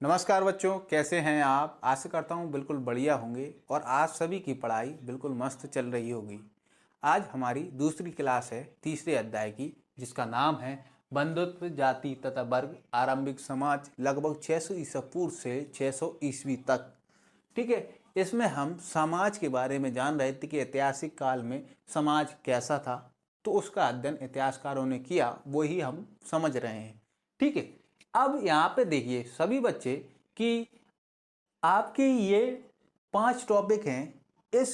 नमस्कार बच्चों, कैसे हैं आप। आशा करता हूँ बिल्कुल बढ़िया होंगे और आज सभी की पढ़ाई बिल्कुल मस्त चल रही होगी। आज हमारी दूसरी क्लास है तीसरे अध्याय की, जिसका नाम है बंधुत्व जाति तथा वर्ग आरंभिक समाज लगभग 600 ईसा पूर्व से 600 ईस्वी तक। ठीक है, इसमें हम समाज के बारे में जान रहे थे कि ऐतिहासिक काल में समाज कैसा था। तो उसका अध्ययन इतिहासकारों ने किया, वही हम समझ रहे हैं। ठीक है, अब यहाँ पे देखिए सभी बच्चे कि आपके ये 5 टॉपिक हैं इस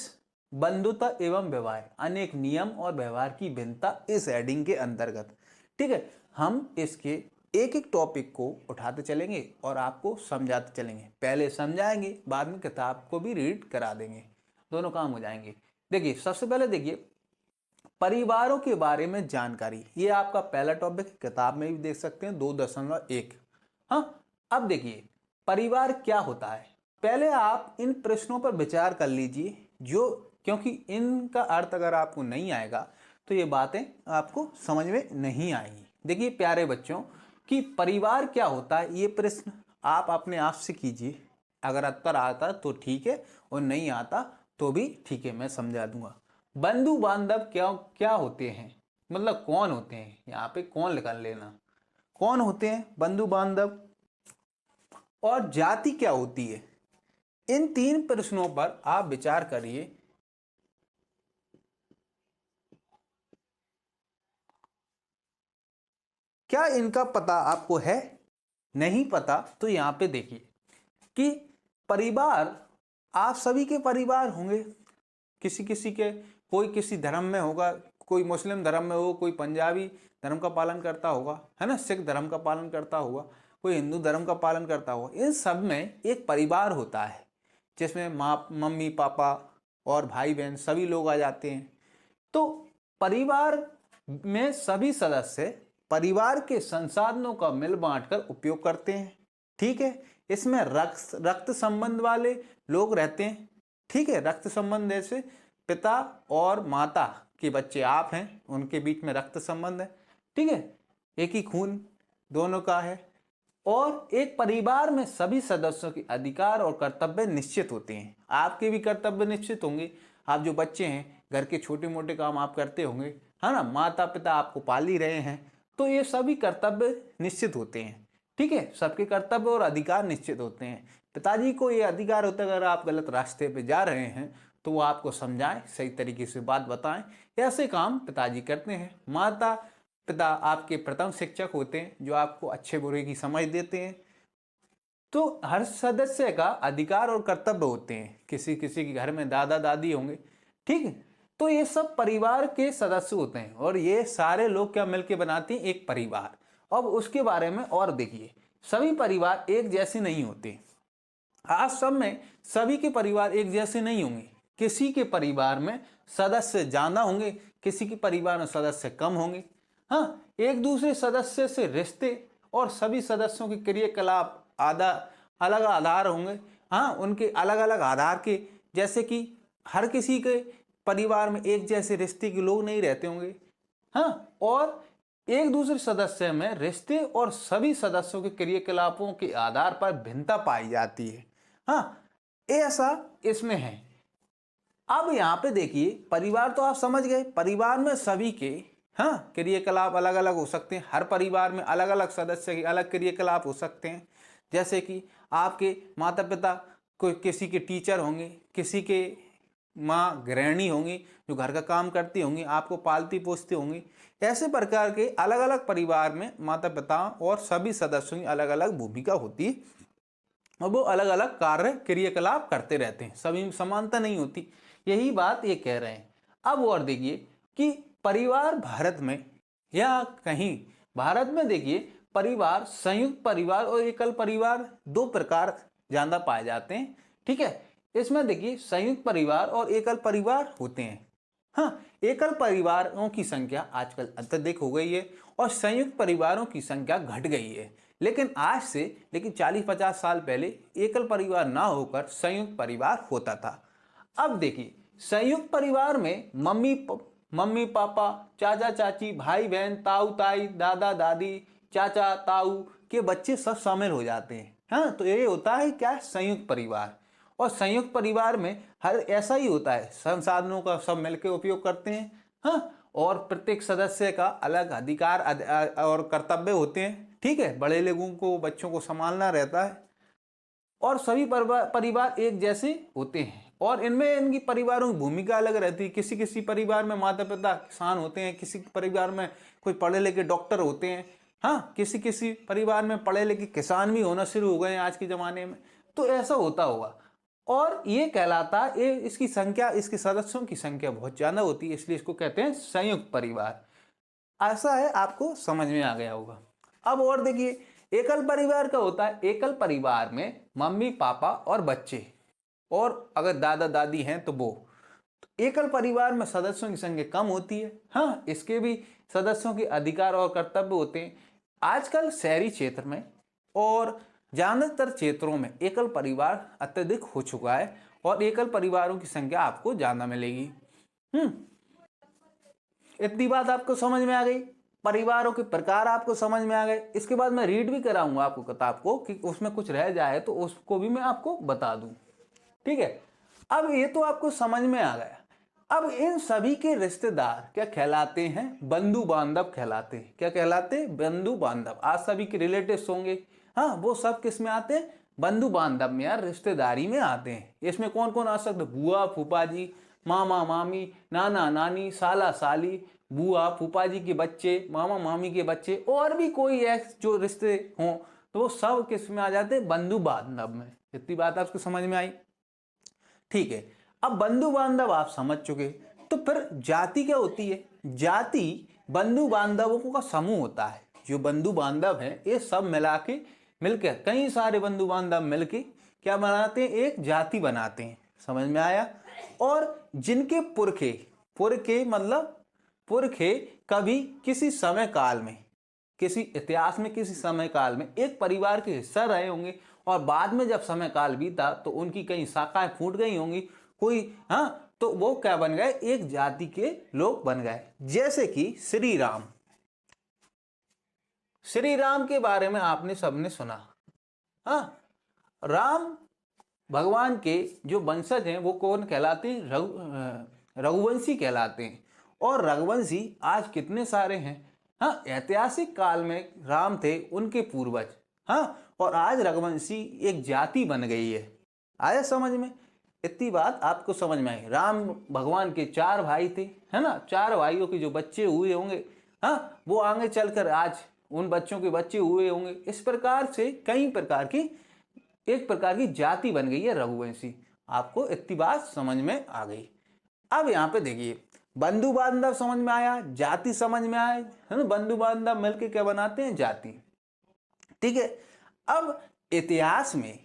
बंधुता एवं व्यवहार अनेक नियम और व्यवहार की भिन्नता इस हेडिंग के अंतर्गत। ठीक है, हम इसके एक एक टॉपिक को उठाते चलेंगे और आपको समझाते चलेंगे। पहले समझाएंगे, बाद में किताब को भी रीड करा देंगे, दोनों काम हो जाएंगे। देखिए सबसे पहले देखिए परिवारों के बारे में जानकारी, ये आपका पहला टॉपिक किताब में भी देख सकते हैं 2.1। हाँ, अब देखिए परिवार क्या होता है। पहले आप इन प्रश्नों पर विचार कर लीजिए, जो क्योंकि इनका अर्थ अगर आपको नहीं आएगा तो ये बातें आपको समझ में नहीं आएंगी। देखिए प्यारे बच्चों कि परिवार क्या होता है, ये प्रश्न आप अपने आप से कीजिए। अगर उत्तर आता तो ठीक है और नहीं आता तो भी ठीक है, मैं समझा दूंगा। बंधु बांधव क्या क्या होते हैं, मतलब कौन होते हैं, यहाँ पे कौन निकाल लेना। कौन होते हैं बंधु बांधव, और जाति क्या होती है। इन 3 प्रश्नों पर आप विचार करिए। क्या इनका पता आपको है? नहीं पता तो यहाँ पे देखिए कि परिवार आप सभी के परिवार होंगे। किसी किसी के, कोई किसी धर्म में होगा, कोई मुस्लिम धर्म में हो, कोई पंजाबी धर्म का पालन करता होगा, है ना, सिख धर्म का पालन करता होगा, कोई हिंदू धर्म का पालन करता होगा। इन सब में एक परिवार होता है जिसमें माँ, मम्मी, पापा और भाई बहन सभी लोग आ जाते हैं। तो परिवार में सभी सदस्य परिवार के संसाधनों का मिल बांट कर उपयोग करते हैं। ठीक है, इसमें रक्त संबंध वाले लोग रहते हैं। ठीक है, रक्त संबंध जैसे पिता और माता के बच्चे आप हैं, उनके बीच में रक्त संबंध है। ठीक है, एक ही खून दोनों का है। और एक परिवार में सभी सदस्यों के अधिकार और कर्तव्य निश्चित होते हैं। आपके भी कर्तव्य निश्चित होंगे। आप जो बच्चे हैं, घर के छोटे मोटे काम आप करते होंगे, है ना, माता पिता आपको पाल ही रहे हैं, तो ये सभी कर्तव्य निश्चित होते हैं। ठीक है, सबके कर्तव्य और अधिकार निश्चित होते हैं। पिताजी को ये अधिकार होता है अगर आप गलत रास्ते पे जा रहे हैं तो वो आपको समझाएं, सही तरीके से बात बताएं। ऐसे काम पिताजी करते हैं। माता पिता आपके प्रथम शिक्षक होते हैं, जो आपको अच्छे बुरे की समझ देते हैं। तो हर सदस्य का अधिकार और कर्तव्य होते हैं। किसी किसी के घर में दादा दादी होंगे। ठीक है, तो ये सब परिवार के सदस्य होते हैं और ये सारे लोग क्या मिलके बनाते हैं एक परिवार। अब उसके बारे में और देखिए, सभी परिवार एक जैसे नहीं होते। आज सब में सभी के परिवार एक जैसे नहीं होंगे। किसी के परिवार में सदस्य ज्यादा होंगे, किसी के परिवार में सदस्य कम होंगे। हाँ, एक दूसरे सदस्य से रिश्ते और सभी सदस्यों के क्रियाकलाप अलग आधार होंगे। हाँ, उनके अलग अलग आधार के, जैसे कि हर किसी के परिवार में एक जैसे रिश्ते के लोग नहीं रहते होंगे। हाँ, और एक दूसरे सदस्य में रिश्ते और सभी सदस्यों के क्रियाकलापों के आधार पर भिन्नता पाई जाती है। हाँ, ऐसा इसमें है। अब यहाँ पे देखिए परिवार तो आप समझ गए, परिवार में सभी के हाँ क्रियाकलाप अलग अलग हो सकते हैं। हर परिवार में अलग अलग सदस्य के अलग क्रियाकलाप हो सकते हैं। जैसे कि आपके माता पिता कोई किसी के टीचर होंगे, किसी के माँ गृहिणी होंगी जो घर का काम करती होंगी, आपको पालती पोसती होंगी। ऐसे प्रकार के अलग अलग परिवार में माता पिता और सभी सदस्यों की अलग अलग भूमिका होती है और वो अलग अलग कार्य क्रियाकलाप करते रहते हैं, सभी में समानता नहीं होती। यही बात ये कह रहे हैं। अब और देखिए कि परिवार भारत में या कहीं भारत में देखिए परिवार संयुक्त परिवार और एकल परिवार 2 प्रकार ज्यादा पाए जाते हैं। ठीक है, इसमें देखिए संयुक्त परिवार और एकल परिवार होते हैं। हाँ, एकल परिवारों की संख्या आजकल अत्यधिक हो गई है और संयुक्त परिवारों की संख्या घट गई है। लेकिन आज से 40-50 साल पहले एकल परिवार ना होकर संयुक्त परिवार होता था। अब देखिए संयुक्त परिवार में मम्मी पापा, चाचा चाची, भाई बहन, ताऊ ताई, दादा दादी, चाचा ताऊ के बच्चे सब शामिल हो जाते हैं। हाँ, तो ये होता है क्या, संयुक्त परिवार। और संयुक्त परिवार में हर ऐसा ही होता है, संसाधनों का सब मिलकर उपयोग करते हैं। हाँ, और प्रत्येक सदस्य का अलग अधिकार और कर्तव्य होते हैं। ठीक है, बड़े लोगों को बच्चों को संभालना रहता है और सभी परिवार एक जैसे होते हैं और इनमें इनकी परिवारों की भूमिका अलग रहती है। किसी किसी परिवार में माता पिता किसान होते हैं, किसी परिवार में कोई पढ़े लिखे डॉक्टर होते हैं। हाँ, किसी किसी परिवार में पढ़े लिखे किसान भी होना शुरू हो गए हैं आज के ज़माने में। तो ऐसा होता होगा और ये कहलाता, ये इसकी संख्या, इसके सदस्यों की संख्या बहुत ज़्यादा होती है, इसलिए इसको कहते हैं संयुक्त परिवार। ऐसा है, आपको समझ में आ गया होगा। अब और देखिए, एकल परिवार का होता है, एकल परिवार में मम्मी पापा और बच्चे और अगर दादा दादी हैं तो वो। तो एकल परिवार में सदस्यों की संख्या कम होती है। हाँ, इसके भी सदस्यों के अधिकार और कर्तव्य होते हैं। आजकल शहरी क्षेत्र में और ज्यादातर क्षेत्रों में एकल परिवार अत्यधिक हो चुका है और एकल परिवारों की संख्या आपको ज्यादा मिलेगी। इतनी बात आपको समझ में आ गई, परिवारों के प्रकार आपको समझ में आ गए। इसके बाद मैं रीड भी कराऊंगा आपको किताब को कि उसमें कुछ रह जाए तो उसको भी मैं आपको बता दूं। ठीक है, अब ये तो आपको समझ में आ गया। अब इन सभी के रिश्तेदार क्या कहलाते हैं, बंधु बांधव कहलाते हैं। क्या कहलाते हैं, बंधु बांधव। आज सभी के रिलेटिव्स होंगे, हाँ, वो सब किस में आते हैं, बंधु बांधव में, यार रिश्तेदारी में आते हैं। इसमें कौन कौन आ सकते, बुआ फूफा जी, मामा मामी, नाना नानी, साला साली, बुआ फूफा जी के बच्चे, मामा मामी के बच्चे और भी कोई एक्स जो रिश्ते हों तो वो सब किस में आ जाते हैं, बंधु बांधव में। इतनी बात आपको समझ में आई। ठीक है, अब बंधु बांधव आप समझ चुके, तो फिर जाति क्या होती है। जाति बंधु बांधवों का समूह होता है। जो बंधु बांधव हैं ये सब मिला के मिलकर, कई सारे बंधु बांधव मिलके क्या बनाते हैं, एक जाति बनाते हैं। समझ में आया। और जिनके पुरखे, पुरखे मतलब पुरखे कभी किसी समय काल में, किसी इतिहास में, किसी समय काल में एक परिवार के हिस्सा रहे होंगे और बाद में जब समय काल बीता तो उनकी कई शाखाएं फूट गई होंगी कोई, हाँ, तो वो क्या बन गए, एक जाति के लोग बन गए। जैसे कि श्री राम, श्री राम के बारे में आपने सबने सुना। हाँ, राम भगवान के जो वंशज हैं वो कौन कहलाते हैं, रघुवंशी कहलाते हैं। और रघुवंशी आज कितने सारे हैं। हाँ, ऐतिहासिक काल में राम थे, उनके पूर्वज। हाँ, और आज रघुवंशी एक जाति बन गई है। आया समझ में, इतनी बात आपको समझ में आई। राम भगवान के 4 भाई थे, है ना, 4 भाइयों के जो बच्चे हुए होंगे, हाँ, वो आगे चलकर आज उन बच्चों के बच्चे हुए होंगे। इस प्रकार से कई प्रकार की, एक प्रकार की जाति बन गई है रघुवंशी। आपको इतनी बात समझ में आ गई। अब यहाँ पे देखिए, बंधु बांधव समझ में आया, जाति समझ में आए, है ना, बंधु बांधव मिलके क्या बनाते हैं, जाति। ठीक है, अब इतिहास में,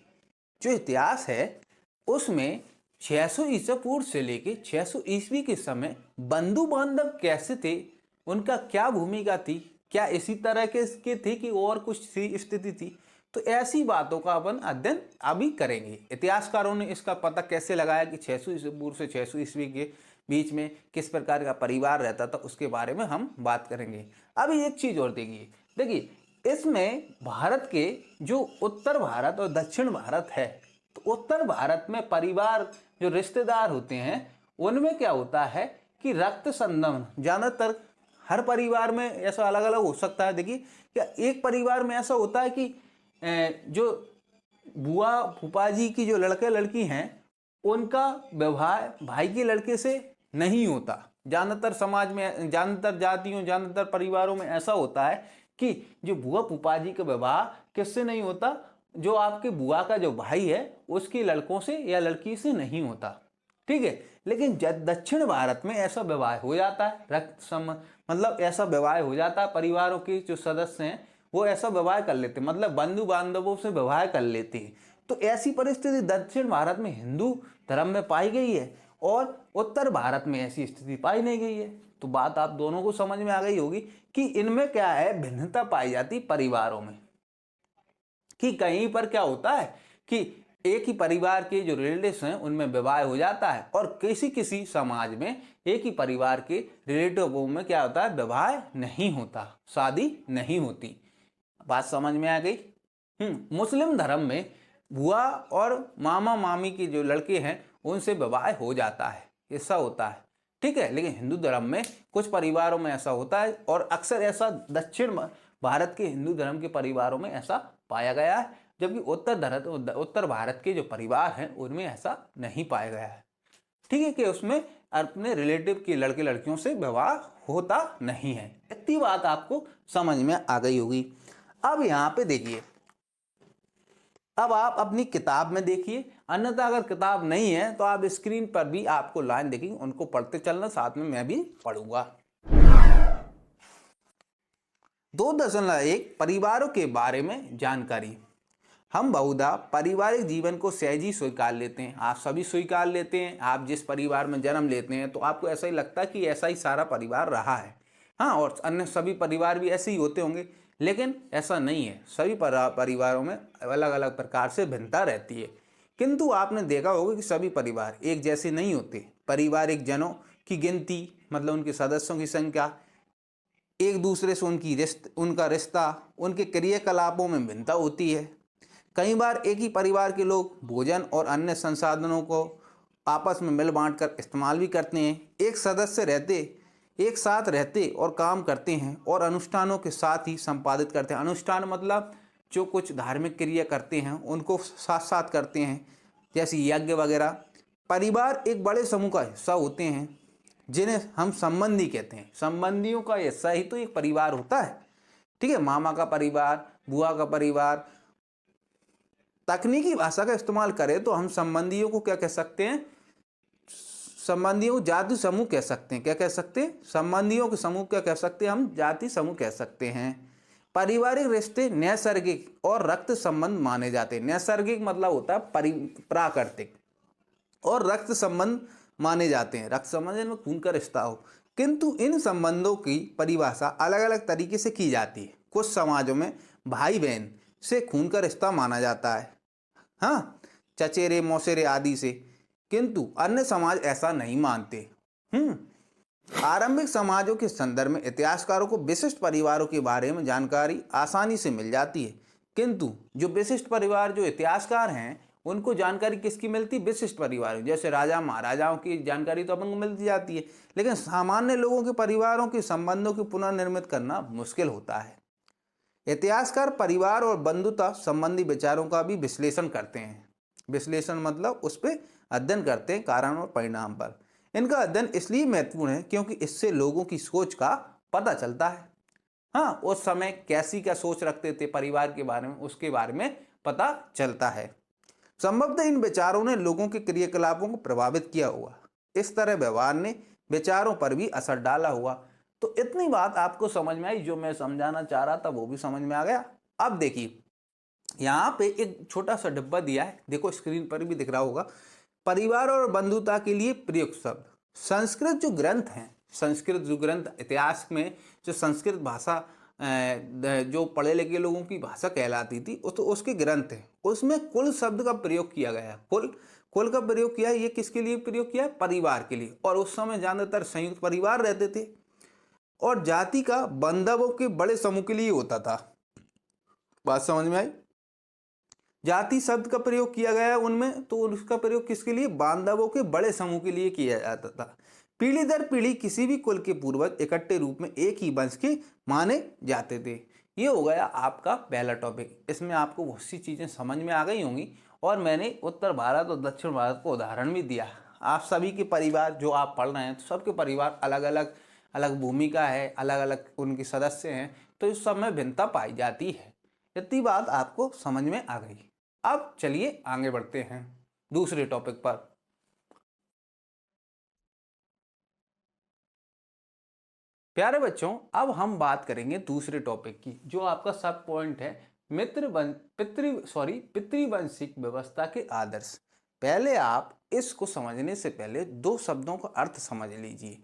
जो इतिहास है उसमें 600 ईसा पूर्व से लेके 600 ईस्वी के समय बंधु बांधव कैसे थे, उनका क्या भूमिका थी, क्या इसी तरह के थे कि और कुछ स्थिति थी, तो ऐसी बातों का अपन अध्ययन अभी करेंगे। इतिहासकारों ने इसका पता कैसे लगाया कि 600 ईसा पूर्व से 600 ईस्वी के बीच में किस प्रकार का परिवार रहता था, उसके बारे में हम बात करेंगे। अभी एक चीज और देखिए, इसमें भारत के जो उत्तर भारत और दक्षिण भारत है, तो उत्तर भारत में परिवार जो रिश्तेदार होते हैं उनमें क्या होता है कि रक्त संबंध ज्यादातर, हर परिवार में ऐसा अलग अलग हो सकता है। देखिए, क्या एक परिवार में ऐसा होता है कि जो बुआ फूफा जी की जो लड़के लड़की हैं उनका व्यवहार भाई के लड़के से नहीं होता। ज्यादातर समाज में, ज्यादातर जातियों, ज्यादातर परिवारों में ऐसा होता है कि जो बुआ फूफा जी का विवाह किससे नहीं होता, जो आपके बुआ का जो भाई है उसके लड़कों से या लड़की से नहीं होता। ठीक है, लेकिन दक्षिण भारत में ऐसा विवाह हो जाता है, रक्त संबंध मतलब ऐसा विवाह हो जाता है, परिवारों के जो सदस्य हैं वो ऐसा विवाह कर लेते हैं, मतलब बंधु बांधवों से विवाह कर लेते हैं। तो ऐसी परिस्थिति दक्षिण भारत में हिंदू धर्म में पाई गई है और उत्तर भारत में ऐसी स्थिति पाई नहीं गई है। तो बात आप दोनों को समझ में आ गई होगी कि इनमें क्या है, भिन्नता पाई जाती परिवारों में। कि कहीं पर क्या होता है कि एक ही परिवार के जो रिलेटिव्स हैं उनमें विवाह हो जाता है और किसी किसी समाज में एक ही परिवार के रिलेटिवों में क्या होता है, विवाह नहीं होता, शादी नहीं होती। बात समझ में आ गई। मुस्लिम धर्म में बुआ और मामा मामी के जो लड़के हैं उनसे विवाह हो जाता है, ऐसा होता है, ठीक है। लेकिन हिंदू धर्म में कुछ परिवारों में ऐसा होता है और अक्सर ऐसा दक्षिण भारत के हिंदू धर्म के परिवारों में ऐसा पाया गया है, जबकि उत्तर भारत के जो परिवार हैं उनमें ऐसा नहीं पाया गया है, ठीक है, कि उसमें अपने रिलेटिव के लड़के लड़कियों से विवाह होता नहीं है। इतनी बात आपको समझ में आ गई होगी। अब यहाँ पे देखिए, अब आप अपनी किताब में देखिए, अन्यथा अगर किताब नहीं है तो आप स्क्रीन पर भी आपको लाइन देखेंगे, उनको पढ़ते चलना, साथ में मैं भी पढ़ूंगा। 2.1 परिवारों के बारे में जानकारी। हम बहुधा पारिवारिक जीवन को सहज स्वीकार लेते हैं, आप सभी स्वीकार लेते हैं। आप जिस परिवार में जन्म लेते हैं तो आपको ऐसा ही लगता है कि ऐसा ही सारा परिवार रहा है, हाँ, और अन्य सभी परिवार भी ऐसे ही होते होंगे, लेकिन ऐसा नहीं है। सभी परिवारों में अलग अलग प्रकार से भिन्नता रहती है, किंतु आपने देखा होगा कि सभी परिवार एक जैसे नहीं होते। पारिवारिक जनों की गिनती, मतलब उनके सदस्यों की संख्या, एक दूसरे से उनका रिश्ता, उनके क्रियाकलापों में भिन्नता होती है। कई बार एक ही परिवार के लोग भोजन और अन्य संसाधनों को आपस में मिल बांट कर इस्तेमाल भी करते हैं। एक साथ रहते और काम करते हैं और अनुष्ठानों के साथ ही संपादित करते हैं। अनुष्ठान मतलब जो कुछ धार्मिक क्रिया करते हैं उनको साथ साथ करते हैं, जैसे यज्ञ वगैरह। परिवार एक बड़े समूह का हिस्सा होते हैं जिन्हें हम संबंधी कहते हैं। संबंधियों का हिस्सा ही तो एक परिवार होता है, ठीक है। मामा का परिवार, बुआ का परिवार। तकनीकी भाषा का इस्तेमाल करें तो हम संबंधियों को क्या कह सकते हैं? संबंधियों को जाति समूह कह सकते हैं। क्या कह सकते हैं? संबंधियों के समूह क्या कह सकते हैं? हम जाति समूह कह सकते हैं। पारिवारिक रिश्ते नैसर्गिक और रक्त संबंध माने जाते हैं। नैसर्गिक मतलब होता है प्राकृतिक, और रक्त संबंध माने जाते हैं। रक्त संबंध में खून का रिश्ता हो, किंतु इन संबंधों की परिभाषा अलग अलग तरीके से की जाती है। कुछ समाजों में भाई बहन से खून का रिश्ता माना जाता है, हाँ, चचेरे मौसेरे आदि से, किंतु अन्य समाज ऐसा नहीं मानते। आरंभिक समाजों के संदर्भ में इतिहासकारों को विशिष्ट परिवारों के बारे में जानकारी आसानी से मिल जाती है, किंतु जो विशिष्ट परिवार, जो इतिहासकार हैं, उनको जानकारी किसकी मिलती? विशिष्ट परिवार। जैसे राजा महाराजाओं की जानकारी तो अपन को मिलती जाती है, लेकिन सामान्य लोगों के परिवारों के संबंधों को पुनर्निर्मित करना मुश्किल होता है। इतिहासकार परिवार और बंधुता संबंधी विचारों का भी विश्लेषण करते हैं। विश्लेषण मतलब उस पर अध्ययन करते हैं, कारण और परिणाम पर। इनका अध्ययन इसलिए महत्वपूर्ण है क्योंकि इससे लोगों की सोच का पता चलता है, हाँ, उस समय कैसी क्या सोच रखते थे परिवार के बारे में, उसके बारे में पता चलता है। संभवतः इन विचारों ने लोगों के क्रियाकलापों को प्रभावित किया हुआ, इस तरह व्यवहार ने विचारों पर भी असर डाला हुआ। तो इतनी बात आपको समझ में आई, जो मैं समझाना चाह रहा था वो भी समझ में आ गया। अब देखिए, यहाँ पे एक छोटा सा डिब्बा दिया है, देखो स्क्रीन पर भी दिख रहा होगा। परिवार और बंधुता के लिए प्रयुक्त शब्द। संस्कृत जो ग्रंथ हैं, संस्कृत जो ग्रंथ, इतिहास में जो संस्कृत भाषा जो पढ़े लिखे लोगों की भाषा कहलाती थी, तो उसके ग्रंथ हैं, उसमें कुल शब्द का प्रयोग किया गया है। कुल का प्रयोग किया है। ये किसके लिए प्रयोग किया है? परिवार के लिए। और उस समय ज्यादातर संयुक्त परिवार रहते थे, और जाति का बांधवों के बड़े समूह के लिए होता था। बात समझ में आई? जाति शब्द का प्रयोग किया गया है उनमें, तो उसका प्रयोग किसके लिए? बांधवों के बड़े समूह के लिए किया जाता था। पीढ़ी दर पीढ़ी किसी भी कुल के पूर्वज इकट्ठे रूप में एक ही वंश के माने जाते थे। ये हो गया आपका पहला टॉपिक। इसमें आपको बहुत सी चीजें समझ में आ गई होंगी, और मैंने उत्तर भारत और दक्षिण भारत को उदाहरण भी दिया। आप सभी के परिवार जो आप पढ़ रहे हैं, तो सबके परिवार अलग अलग भूमिका है, अलग अलग उनके सदस्य हैं, तो इस सब में भिन्नता पाई जाती है। इतनी बात आपको समझ में आ गई। अब चलिए आगे बढ़ते हैं दूसरे टॉपिक पर। प्यारे बच्चों, अब हम बात करेंगे दूसरे टॉपिक की, जो आपका सब पॉइंट है, पितृवंशिक व्यवस्था के आदर्श। पहले आप इसको समझने से पहले दो शब्दों का अर्थ समझ लीजिए।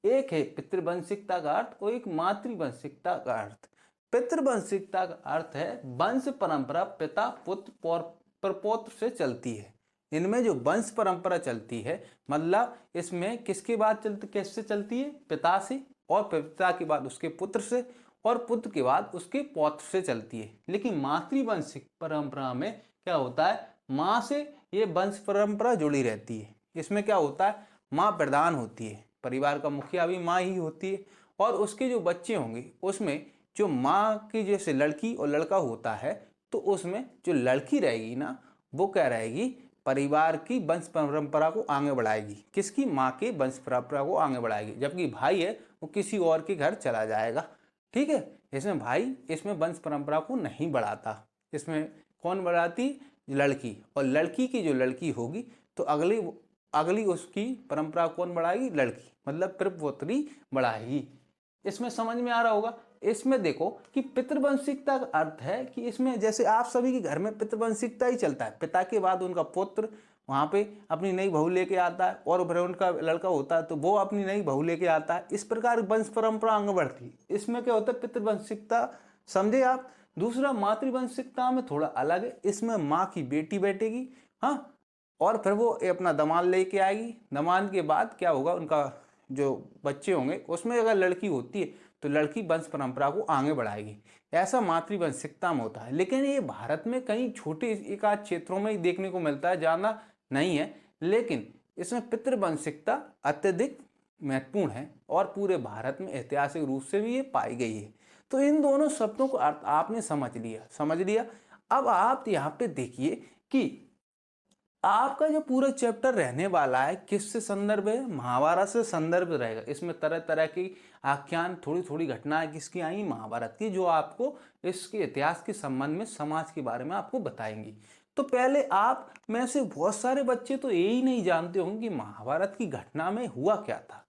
एक है पितृवंशिकता का अर्थ और एक मातृवंशिकता का अर्थ। पितृवंशिकता का अर्थ है वंश परंपरा पिता पुत्र और प्रपौत्र से चलती है। इनमें जो वंश परंपरा चलती है, मतलब इसमें किसके बाद किससे चलती है? पिता से, और पिता के बाद उसके पुत्र से, और पुत्र के बाद उसके पौत्र से चलती है। लेकिन मातृवंश परंपरा में क्या होता है, माँ से ये वंश परंपरा जुड़ी रहती है। इसमें क्या होता है, माँ प्रधान होती है, परिवार का मुखिया भी माँ ही होती है। और उसके जो बच्चे होंगे उसमें जो माँ की जैसे लड़की और लड़का होता है, तो उसमें जो लड़की रहेगी ना, वो क्या रहेगी, परिवार की वंश परंपरा को आगे बढ़ाएगी। किसकी, माँ के वंश परंपरा को आगे बढ़ाएगी। जबकि भाई है वो किसी और के घर चला जाएगा। ठीक है, इसमें भाई इसमें वंश परंपरा को नहीं बढ़ाता। इसमें कौन बढ़ाती, लड़की। और लड़की की जो लड़की होगी तो अगली अगली उसकी परंपरा कौन बढ़ाएगी, लड़की, मतलब प्रपौत्री बढ़ाएगी। इसमें समझ में आ रहा होगा। इसमें देखो कि पितृवंशिकता का अर्थ है कि इसमें जैसे आप सभी के घर में पितृवंशिकता ही चलता है, पिता के बाद उनका पुत्र वहाँ पे अपनी नई बहू लेके आता है, और फिर उनका लड़का होता है तो वो अपनी नई बहू लेके आता है। इस प्रकार वंश परंपरा आगे बढ़ती है। इसमें क्या होता है, पितृवंशिकता, समझे आप। दूसरा मातृवंशिकता में थोड़ा अलग है, इसमें माँ की बेटी बैठेगी, हाँ, और फिर वो अपना दामाद लेके आएगी। दामाद के बाद क्या होगा, उनका जो बच्चे होंगे उसमें अगर लड़की होती है तो लड़की वंश परंपरा को आगे बढ़ाएगी। ऐसा मातृवंशिकता में होता है। लेकिन ये भारत में कई छोटे एक आध क्षेत्रों में ही देखने को मिलता है, ज़्यादा नहीं है। लेकिन इसमें पितृवंशिकता अत्यधिक महत्वपूर्ण है और पूरे भारत में ऐतिहासिक रूप से भी ये पाई गई है। तो इन दोनों शब्दों को अर्थ आपने समझ लिया। अब आप यहाँ पे देखिए कि आपका जो पूरा चैप्टर रहने वाला है किससे संदर्भ है, महाभारत से संदर्भ रहेगा। इसमें तरह तरह की आख्यान, थोड़ी थोड़ी घटनाएं किसकी आई, महाभारत की, जो आपको इसके इतिहास के संबंध में, समाज के बारे में आपको बताएंगी। तो पहले आप में से बहुत सारे बच्चे तो यही नहीं जानते होंगे कि महाभारत की घटना में हुआ क्या था।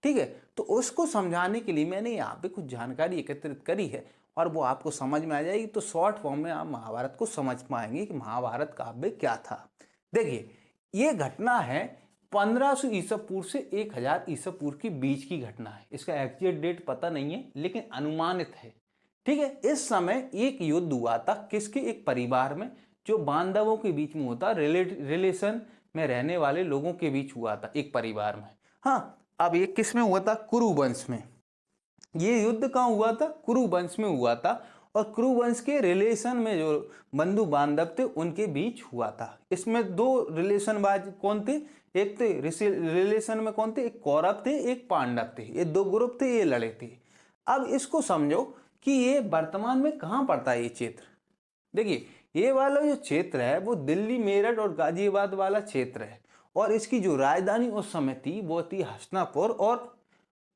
ठीक है, तो उसको समझाने के लिए मैंने यहाँ पे कुछ जानकारी एकत्रित करी है और वो आपको समझ में आ जाएगी। तो शॉर्ट फॉर्म में आप महाभारत को समझ पाएंगे कि महाभारत काव्य क्या था। देखिए, ये घटना है 1500 ईसा पूर्व से 1000 ईसा पूर्व के बीच की घटना है। इसका एग्जैक्ट डेट पता नहीं है लेकिन अनुमानित है। ठीक है, इस समय एक युद्ध हुआ था किसके, एक परिवार में, जो बांधवों के बीच में होता, रिलेशन में रहने वाले लोगों के बीच हुआ था, एक परिवार में। हाँ, अब ये किस में हुआ था, कुरु वंश में। ये युद्ध कहाँ हुआ था, कुरु वंश में हुआ था। और कुरु वंश के रिलेशन में जो बंधु बांधव थे उनके बीच हुआ था। इसमें दो रिलेशनबाज कौन थे, एक थे रिलेशन में कौन थे, एक कौरव थे, एक पांडव थे। ये दो ग्रुप थे, ये लड़े थे। अब इसको समझो कि ये वर्तमान में कहाँ पड़ता है ये क्षेत्र। देखिए, ये वाला जो क्षेत्र है वो दिल्ली, मेरठ और गाजियाबाद वाला क्षेत्र है। और इसकी जो राजधानी उस समय थी वो थी हस्तिनापुर और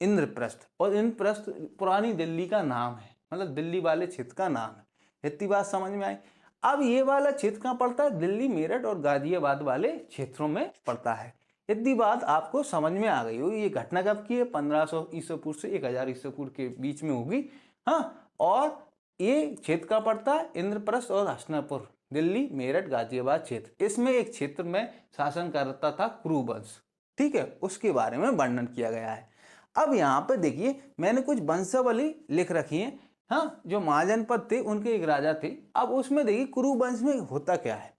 इंद्रप्रस्थ। और इंद्रप्रस्थ पुरानी दिल्ली का नाम है, मतलब दिल्ली वाले क्षेत्र का नाम है। इतनी बात समझ में आई। अब ये वाला क्षेत्र कहाँ पड़ता है, दिल्ली, मेरठ और गाजियाबाद वाले क्षेत्रों में पड़ता है। इतनी बात आपको समझ में आ गई होगी। ये घटना कब की है, 1500 ईसा पूर्व से 1000 ईसा पूर्व के बीच में होगी। हाँ, और ये क्षेत्र का पड़ता है इंद्रप्रस्थ और हस्तिनापुर, दिल्ली, मेरठ, गाजियाबाद क्षेत्र। इसमें एक क्षेत्र में शासन करता था कुरु वंश। ठीक है, उसके बारे में वर्णन किया गया है। अब यहाँ पे देखिए, मैंने कुछ वंशावली लिख रखी है। हाँ, जो महाजनपद थे उनके एक राजा थे। अब उसमें देखिए कुरु वंश में होता क्या है।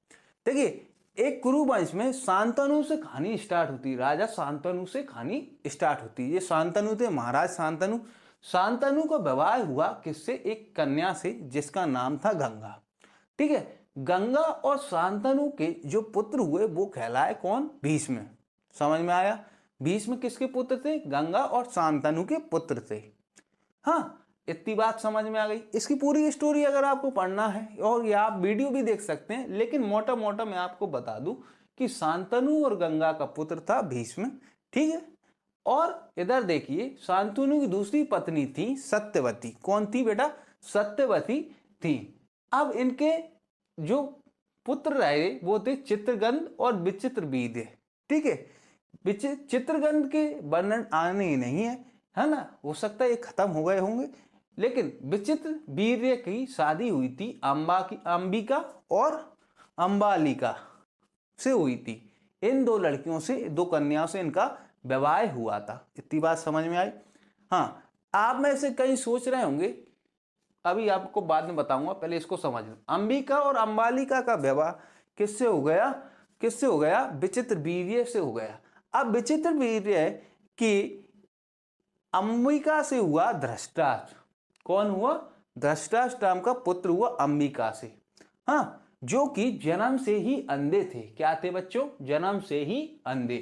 देखिए, एक कुरु वंश में शांतनु से कहानी स्टार्ट होती है। राजा शांतनु से कहानी स्टार्ट होती है। ये शांतनु थे, महाराज शांतनु। शांतनु का विवाह हुआ किससे, एक कन्या से जिसका नाम था गंगा। ठीक है, गंगा और शांतनु के जो पुत्र हुए वो कहलाए कौन, भीष्म। समझ में आया। भीष्म किसके पुत्र थे, गंगा और शांतनु के पुत्र थे। हाँ, इतनी बात समझ में आ गई। इसकी पूरी स्टोरी अगर आपको पढ़ना है, और ये आप वीडियो भी देख सकते हैं, लेकिन मोटा मोटा मैं आपको बता दूं कि शांतनु और गंगा का पुत्र था भीष्म। ठीक है, और इधर देखिए, शांतनु की दूसरी पत्नी थी सत्यवती। कौन थी बेटा, सत्यवती थी। अब इनके जो पुत्र रहे वो थे चित्रगंध और विचित्रवीर्य। ठीक है, चित्रगंध के वर्णन आने ही नहीं है ना, हो सकता है ये खत्म हो गए होंगे। लेकिन विचित्र वीर्य की शादी हुई थी अंबिका और अंबालिका से हुई थी। इन दो लड़कियों से, दो कन्याओं से इनका विवाह हुआ था। इतनी बात समझ में आई। हाँ, आप में से कई सोच रहे होंगे, अभी आपको बाद में बताऊंगा, पहले इसको समझ लो। अंबिका और अंबालिका का विवाह किससे हो गया, किससे हो गया, विचित्र वीर्य से हो गया। अब विचित्र वीर्य की अंबिका से हुआ धृतराष्ट्र। कौन हुआ? धृतराष्ट्र का पुत्र हुआ अंबिका से। हाँ, जो कि जन्म से ही अंधे थे। क्या थे बच्चों? जन्म से ही अंधे।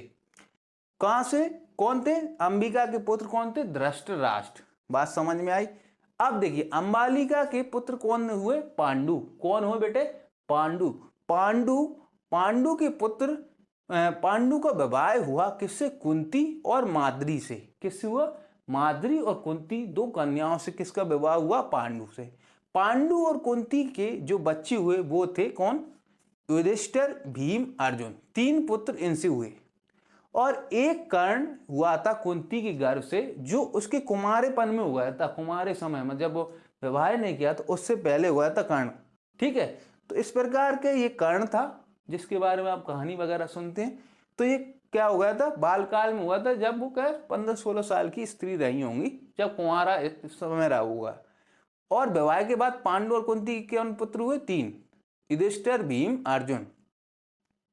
कहां से? कौन थे? अंबिका के पुत्र कौन थे? धृतराष्ट्र। बात समझ में आई? अब देखिए अंबालिका के पुत्र कौन हुए? पांडु। कौन हुए बेटे? पांडु। पांडु पांडु के पुत्र पांडु का विवाह हुआ किससे? कुंती और माद्री से। किससे हुआ? माद्री और कुंती, दो कन्याओं से किसका विवाह हुआ? पांडु से। पांडु और कुंती के जो बच्चे हुए वो थे कौन? युधिष्ठिर, भीम, अर्जुन। तीन पुत्र इनसे हुए। और एक कर्ण हुआ था कुंती के गर्भ से, जो उसके कुमारेपन में हुआ था। कुमारे समय में जब वो विवाह नहीं किया तो उससे पहले हुआ था कर्ण। ठीक है, तो इस प्रकार के ये कर्ण था जिसके बारे में आप कहानी वगैरह सुनते हैं। तो ये क्या हो गया था? बालकाल में हुआ था, जब वो क्या 15-16 साल की स्त्री रही होंगी, जब कुंवारा इस समय रहा हुआ। और विवाह के बाद पांडु और कुंती के पुत्र हुए तीन, युधिष्ठिर, भीम, अर्जुन।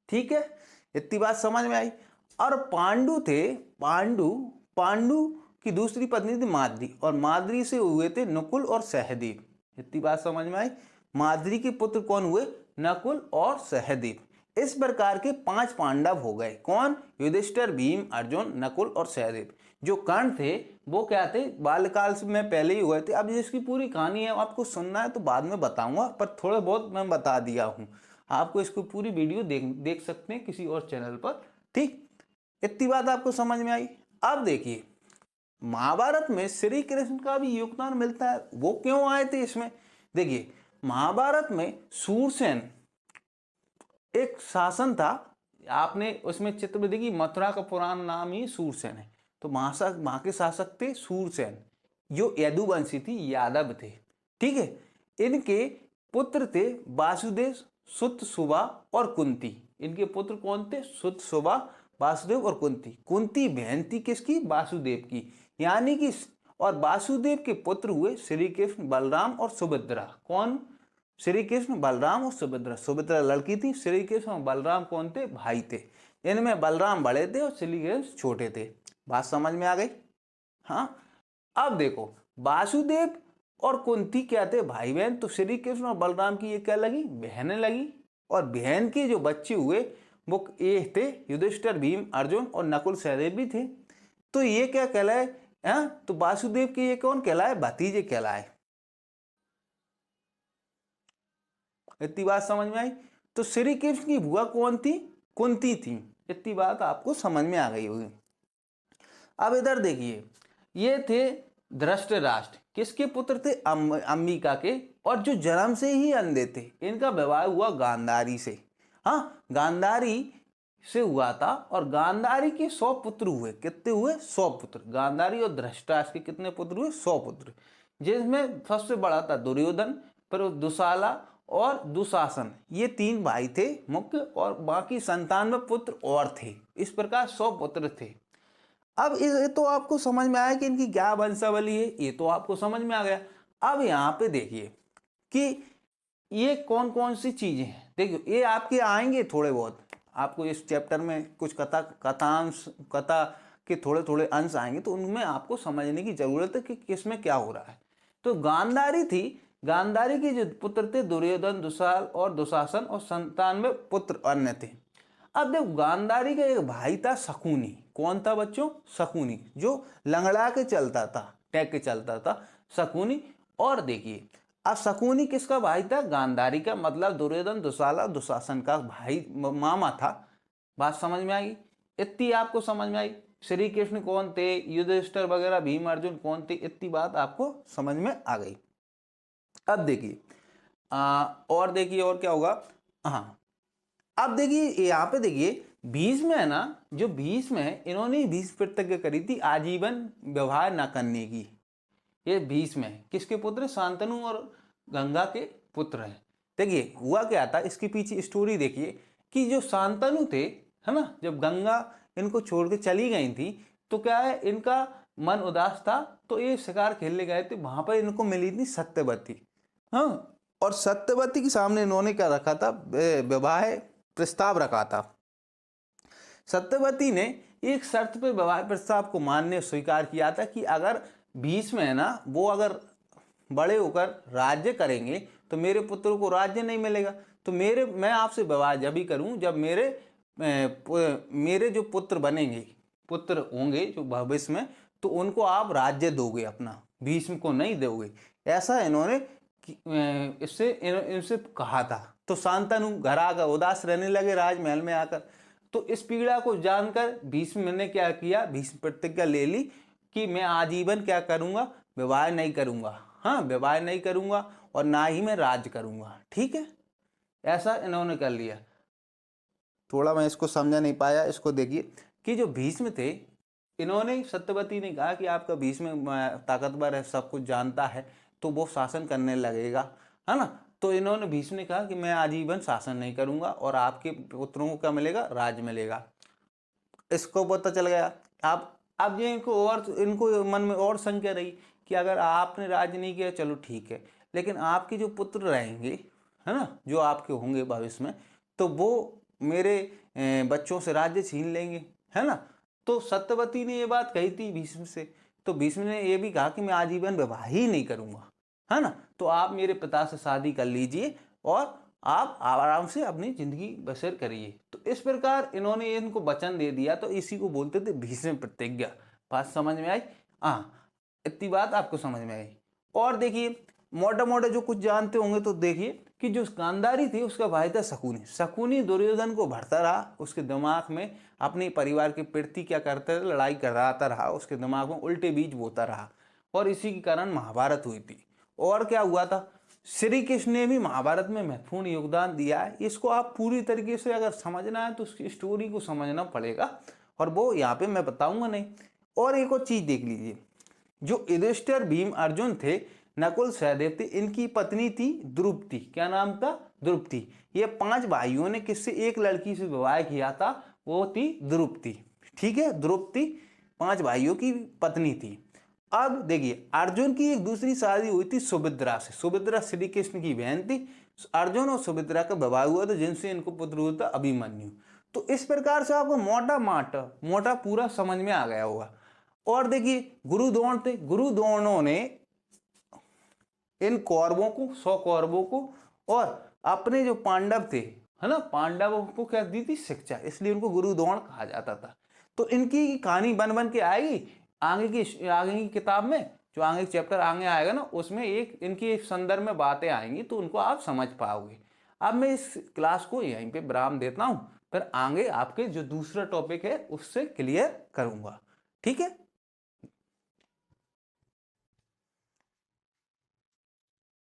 ठीक है, इतनी बात समझ में आई। और पांडु थे, पांडु की दूसरी पत्नी थी माद्री, और माद्री से हुए थे नकुल और सहदेव। इतनी बात समझ में आई। माद्री के पुत्र कौन हुए? नकुल और सहदेव। इस प्रकार के 5 पांडव हो गए। कौन? युधिष्ठिर, भीम, अर्जुन, नकुल और सहदेव। जो कर्ण थे वो क्या थे? बाल्यकाल में पहले ही हुए थे। अब जिसकी पूरी कहानी है आपको सुनना है तो बाद में बताऊंगा, पर थोड़ा बहुत मैं बता दिया हूं। आपको इसको पूरी वीडियो देख सकते हैं किसी और चैनल पर। ठीक, इतनी बात आपको समझ में आई। अब देखिए महाभारत में श्री कृष्ण का भी योगदान मिलता है। वो क्यों आए थे इसमें? देखिए महाभारत में सूरसेन एक शासन था। आपने उसमें चित्र में देखी, मथुरा का पुराना नाम ही सूरसेन है। तो वहां के शासक थे सूरसेन, जो यदुवंशी थी, यादव थे। ठीक है, इनके पुत्र थे वासुदेव, सुत, सुबा और कुंती। इनके पुत्र कौन थे? सुत, सुबा, वासुदेव और कुंती। कुंती बहन थी किसकी? वासुदेव की। यानी कि और वासुदेव के पुत्र हुए श्री कृष्ण, बलराम और सुभद्रा। कौन? श्री कृष्ण, बलराम और सुभद्रा। सुभद्रा लड़की थी, श्री कृष्ण और बलराम कौन थे? भाई थे। इनमें बलराम बड़े थे और श्री कृष्ण छोटे थे। बात समझ में आ गई? हाँ, अब देखो वासुदेव और कुंती क्या थे? भाई बहन। तो श्री कृष्ण और बलराम की ये क्या लगी? बहनें लगी। और बहन के जो बच्चे हुए वो ये थे युधिष्ठिर, भीम, अर्जुन और नकुल, सहदेव भी थे। तो ये क्या कहलाए? तो वासुदेव के ये कौन कहलाए? भतीजे कहलाए। इतनी बात समझ में आई। तो श्री कृष्ण की बुआ कौन थी? कुंती थी। इतनी बात आपको समझ में आ गई होगी। अब इधर देखिए, ये थे धृतराष्ट्र। किसके पुत्र थे? अंबिका के। और जो जन्म से ही अंधे थे, इनका विवाह हुआ गांधारी से। हाँ, गांधारी से हुआ था। और गांधारी के 100 पुत्र हुए। कितने हुए? 100 पुत्र। गांधारी और धृतराष्ट्र के कितने पुत्र हुए? 100 पुत्र। जिसमें सबसे बड़ा था दुर्योधन, फिर दुशाला और दुशासन। ये 3 भाई थे मुख्य, और बाकी 97 पुत्र और थे। इस प्रकार 100 पुत्र थे। अब ये तो आपको समझ में आया कि इनकी क्या वंशावली है, ये तो आपको समझ में आ गया। अब यहाँ पे देखिए कि ये कौन कौन सी चीजें हैं। देखिए ये आपके आएंगे थोड़े बहुत, आपको इस चैप्टर में कुछ कथा के थोड़े थोड़े अंश आएंगे, तो उनमें आपको समझने की जरूरत है कि किसमें क्या हो रहा है। तो गांधारी थी। गांधारी के जो पुत्र थे दुर्योधन, दुशाल और दुशासन, और 97 पुत्र अन्य थे। अब देखो गांधारी का एक भाई था शकुनी। कौन था बच्चों? शकुनी, जो लंगड़ा के चलता था, टेक के चलता था, शकुनी। और देखिए अब शकुनी किसका भाई था? गांधारी का, मतलब दुर्योधन, दुशाला, दुशासन का भाई, मामा था। बात समझ में आई? इतनी आपको समझ में आई। श्री कृष्ण कौन थे, युधिष्ठिर वगैरह, भीम, अर्जुन कौन थे, इतनी बात आपको समझ में आ गई। अब देखिए और देखिए और क्या होगा। हाँ, अब देखिए यहाँ पे देखिए भीष्म है ना, जो भीष्म है, इन्होंने भीष्म प्रतिज्ञा करी थी आजीवन व्यवहार न करने की। ये भीष्म है, किसके पुत्र? शांतनु और गंगा के पुत्र हैं। देखिए हुआ क्या था, इसके पीछे स्टोरी देखिए कि जो शांतनु थे, है ना, जब गंगा इनको छोड़ के चली गई थी, तो क्या है, इनका मन उदास था, तो ये शिकार खेलने गए थे। वहां पर इनको मिली थी सत्यवती। हाँ, और सत्यवती के सामने इन्होंने क्या रखा था? विवाह प्रस्ताव रखा था। सत्यवती ने एक शर्त पर विवाह प्रस्ताव को मानने स्वीकार किया था कि अगर भीष्म है ना, वो अगर बड़े होकर राज्य करेंगे तो मेरे पुत्र को राज्य नहीं मिलेगा। तो मैं आपसे विवाह जब भी करूं जब मेरे जो पुत्र बनेंगे, पुत्र होंगे जो भविष्य में, तो उनको आप राज्य दोगे अपना, भीष्म को नहीं दोगे। ऐसा इन्होंने इनसे कहा था। तो शांतनु घर आकर उदास रहने लगे राजमहल में आकर। तो इस पीड़ा को जानकर भीष्म ने क्या किया, भीष्म प्रतिज्ञा ले ली कि मैं आजीवन क्या करूंगा, विवाह नहीं करूंगा। हाँ, विवाह नहीं करूंगा और ना ही मैं राज करूंगा। ठीक है, ऐसा इन्होंने कर लिया। थोड़ा मैं इसको समझा नहीं पाया, इसको देखिए कि जो भीष्म थे, इन्होंने सत्यवती ने कहा कि आपका भीष्म ताकतवर है, सब कुछ जानता है, तो वो शासन करने लगेगा, है ना। तो इन्होंने भीष्म ने कहा कि मैं आजीवन शासन नहीं करूंगा और आपके पुत्रों को क्या मिलेगा, राज मिलेगा। इसको पता चल गया। अब ये इनको मन में और शंका रही कि अगर आपने राज नहीं किया चलो ठीक है, लेकिन आपके जो पुत्र रहेंगे, है ना, जो आपके होंगे भविष्य में, तो वो मेरे बच्चों से राज्य छीन लेंगे, है ना। तो सत्यवती ने ये बात कही थी भीष्म से। तो भीष्म ने ये भी कहा कि मैं आजीवन विवाह ही नहीं करूंगा, है ना। तो आप मेरे पिता से शादी कर लीजिए और आप आराम से अपनी जिंदगी बसर करिए। तो इस प्रकार इन्होंने इनको वचन दे दिया। तो इसी को बोलते थे भीष्म प्रतिज्ञा। बात समझ में आई? हाँ, इतनी बात आपको समझ में आई। और देखिए, मोटा मोटा जो कुछ जानते होंगे तो देखिए कि जो गांधारी थी उसका भाई था शकुनी। शकुनी दुर्योधन को भरता रहा, उसके दिमाग में अपने परिवार के प्रति क्या करता रहा, लड़ाई कराता रहा, उसके दिमाग में उल्टे बीज बोता रहा, और इसी के कारण महाभारत हुई थी। और क्या हुआ था, श्री कृष्ण ने भी महाभारत में महत्वपूर्ण योगदान दिया है। इसको आप पूरी तरीके से अगर समझना है तो उसकी स्टोरी को समझना पड़ेगा, और वो यहाँ पे मैं बताऊंगा नहीं। और एक और चीज देख लीजिए, जो युधिष्ठिर, भीम, अर्जुन थे, नकुल, सहदेव थे, इनकी पत्नी थी द्रौपदी। क्या नाम था? द्रौपदी। ये 5 भाइयों ने किससे एक लड़की से विवाह किया था, वो थी द्रौपदी। ठीक है, द्रौपदी 5 भाइयों की पत्नी थी। अब देखिए, अर्जुन की एक दूसरी शादी हुई थी सुभद्रा से। सुभद्रा श्री कृष्ण की बहन थी। अर्जुन और सुभद्रा का विवाह हुआ था, जिनसे इनको पुत्र हुआ था अभिमन्यु। तो इस प्रकार से आपको मोटा पूरा समझ में आ गया होगा। और देखिए, गुरु द्रोण थे। गुरु द्रोणों ने इन कौरवों को, 100 कौरवों को, और अपने जो पांडव थे, है ना, पांडवों को क्या दी थी? शिक्षा। इसलिए उनको गुरु द्रोण कहा जाता था। तो इनकी कहानी बन बन के आएगी आगे की किताब में। जो आगे चैप्टर आगे आएगा ना, उसमें इनकी एक संदर्भ में बातें आएंगी, तो उनको आप समझ पाओगे। अब मैं इस क्लास को यहीं पे विराम देता हूं, फिर आगे आपके जो दूसरा टॉपिक है उससे क्लियर करूंगा। ठीक है।